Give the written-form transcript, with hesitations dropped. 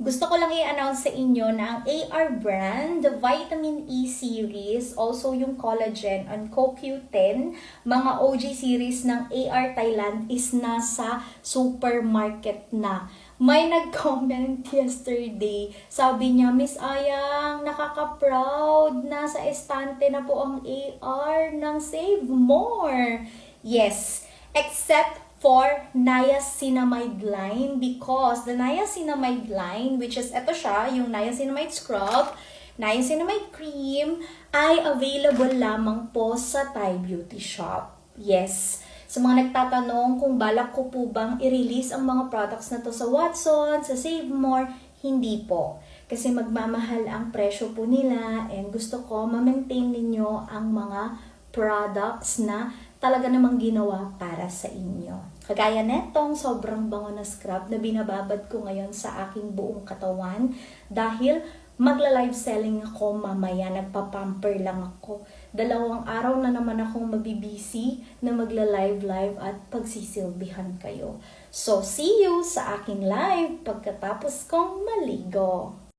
Gusto ko lang i-announce sa inyo na ang AR brand, the Vitamin E series, also yung collagen and CoQ10, mga OG series ng AR Thailand is nasa supermarket na. May nag-comment yesterday, sabi niya, Miss Ayang, nakaka-proud, nasa estante na po ang AR ng Save More. Yes, except for niacinamide line because the niacinamide line, which is ito siya, yung niacinamide scrub, niacinamide cream, ay available lamang po sa Thai Beauty Shop. Yes. Sa mga nagtatanong kung balak ko po bang i-release ang mga products na to sa Watson, sa Save More, hindi po. Kasi magmamahal ang presyo po nila and gusto ko ma-maintain ninyo ang mga products na talaga namang ginawa para sa inyo. Kagaya netong sobrang bango na scrub na binababad ko ngayon sa aking buong katawan dahil magla-live selling ako mamaya, nagpa-pamper lang ako. 2 araw na naman akong mabibisi na magla-live at pagsisilbihan kayo. So, see you sa aking live pagkatapos kong maligo.